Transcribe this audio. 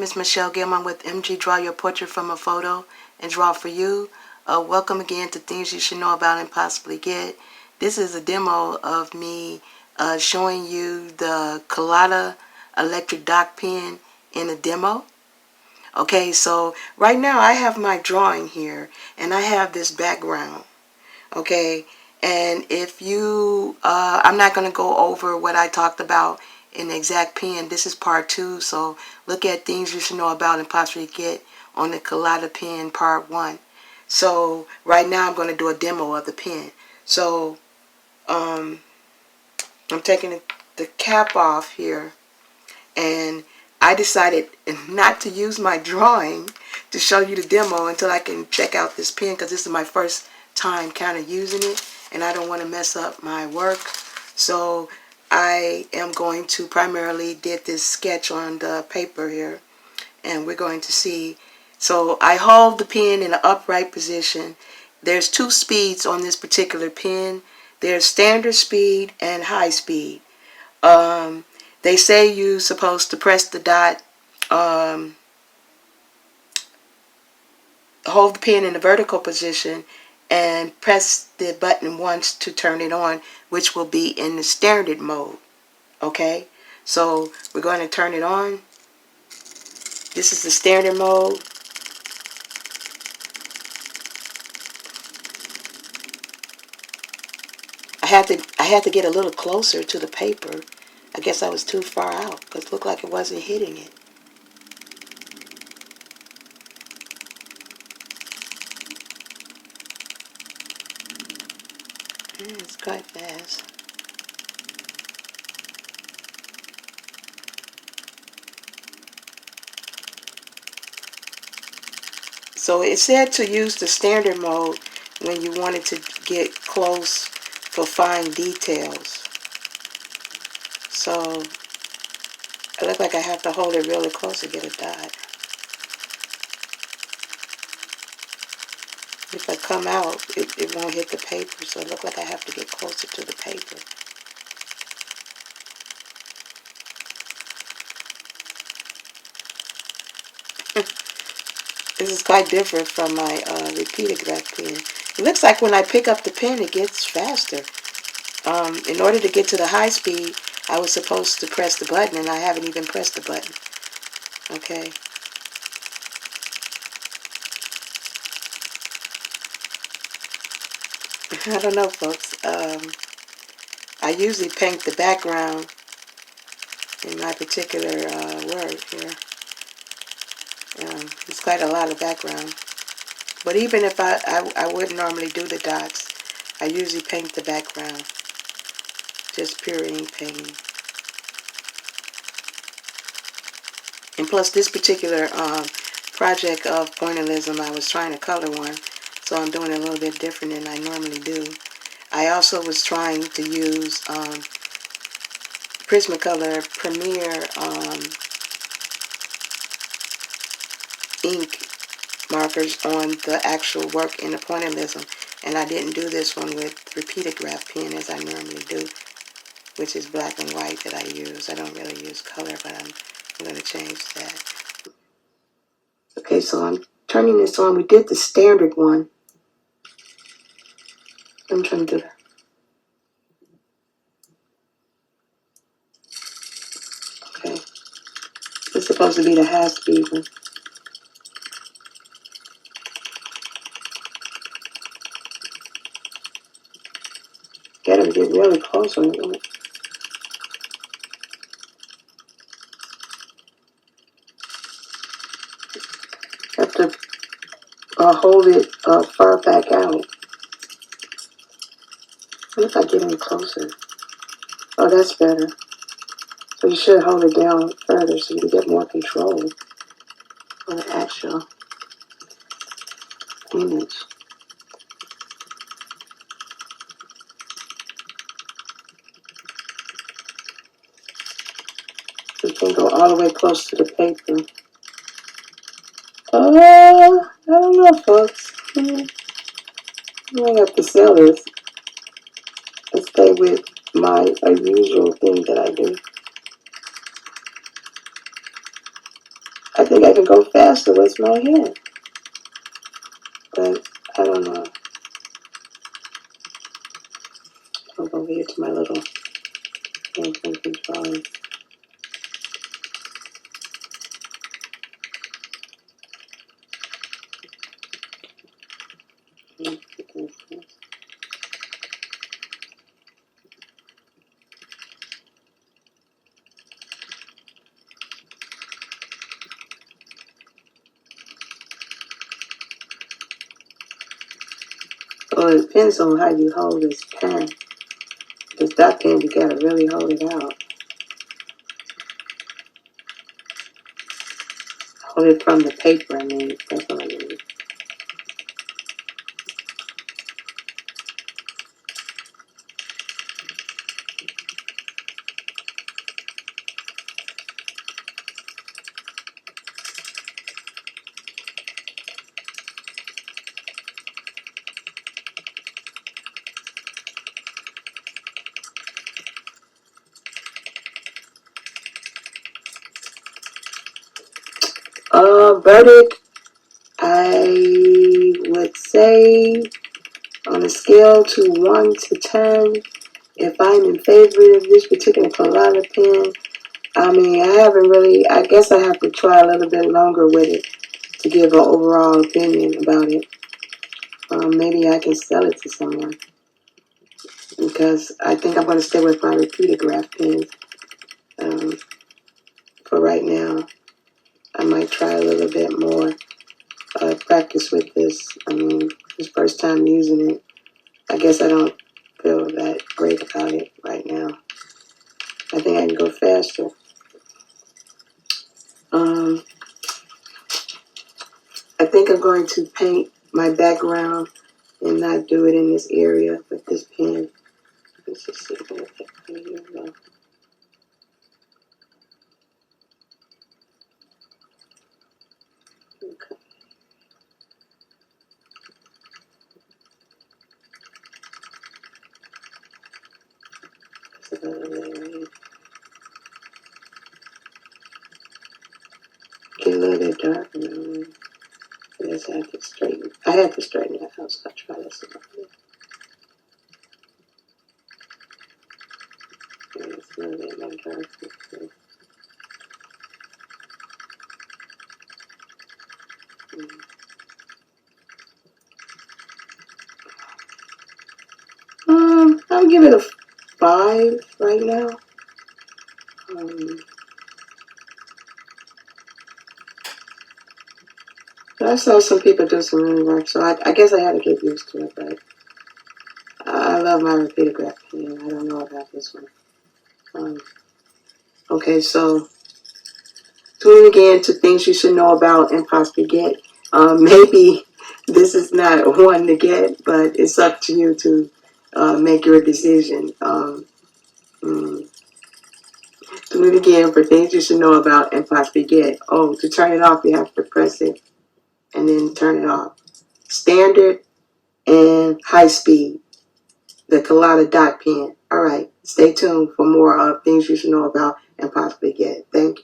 is Michelle Gilman with MG Draw Your Portrait from a Photo and Draw for You. Welcome again to Things You Should Know About and Possibly Get. This is a demo of me showing you the Cuttelola electric dot pen in a demo. Okay, so right now I have my drawing here and I have this background. Okay, and if you, I'm not going to go over what I talked about in the exact pen. This is part 2, so look at Things You Should Know About and Possibly Get on the Cuttelola pen part 1. So right now I'm going to do a demo of the pen. So I'm taking the cap off here, and I decided not to use my drawing to show you the demo until I can check out this pen, because this is my first time kind of using it and I don't want to mess up my work. So I am going to primarily did this sketch on the paper here, and we're going to see. So I hold the pen in an upright position. There's 2 speeds on this particular pen. There's standard speed and high speed. They say you're supposed to press the dot, hold the pen in the vertical position and press the button once to turn it on, which will be in the standard mode. Okay, so we're going to turn it on. This is the standard mode. I had to get a little closer to the paper. I guess I was too far out because it looked like it wasn't hitting it. It's quite fast. So it said to use the standard mode when you wanted to get close for fine details. So it looks like I have to hold it really close to get a dot. If I come out, it won't hit the paper, so it looks like I have to get closer to the paper. This is quite different from my repeated graph pen. It looks like when I pick up the pen, it gets faster. In order to get to the high speed, I was supposed to press the button, and I haven't even pressed the button. Okay. I don't know, folks. I usually paint the background in my particular work here. It's quite a lot of background. But even if I wouldn't normally do the dots, I usually paint the background. Just pure ink painting. And plus this particular project of pointillism, I was trying to color one, so I'm doing it a little bit different than I normally do. I also was trying to use Prismacolor Premier ink markers on the actual work in the pointillism, and I didn't do this one with repeated graph pen as I normally do, which is black and white that I use. I don't really use color, but I'm going to change that. Okay, so I'm turning this on. We did the standard one. I'm trying to do that. Okay. This is supposed to be the high speed one. Gotta get really close on it. Have to hold it far back out. What if I get in closer? Oh, that's better. So you should hold it down further so you can get more control of the actual image. You can go all the way close to the paper. I don't know, folks. I have to sell this and stay with my usual thing that I do. I think I can go faster with my hand. But I don't know. I'll go over here to my little hand drawing. Well, it depends on how you hold this pen. Because that pen, you gotta really hold it out. Hold it from the paper, I mean, that's what I mean. Verdict, I would say on a scale to 1 to 10, if I'm in favor of this particular Cuttelola pen, I mean, I guess I have to try a little bit longer with it to give an overall opinion about it. Maybe I can sell it to someone because I think I'm going to stay with my repeated graph pens for right now. I might try a little bit more practice with this. I mean, this first time using it. I guess I don't feel that great about it right now. I think I can go faster. I think I'm going to paint my background and not do it in this area with this pen. Let's just see if I can here we go. Okay. Get a little bit darker. I guess I have to straighten. I have to straighten it out, so I'll try this a little bit. It's a little bit more darker. I'll give it a 5 right now. I saw some people do some really work, so I guess I had to get used to it, but I love my repeated graph pen. I don't know about this one. Okay, so tune again to things you should know about and possibly get. Maybe this is not one to get, but it's up to you to make your decision. Tune again for things you should know about and possibly get. Oh, to turn it off, you have to press it and then turn it off. Standard and high speed. The Cuttelola dot pen. All right, stay tuned for more things you should know about and possibly get. Thank you.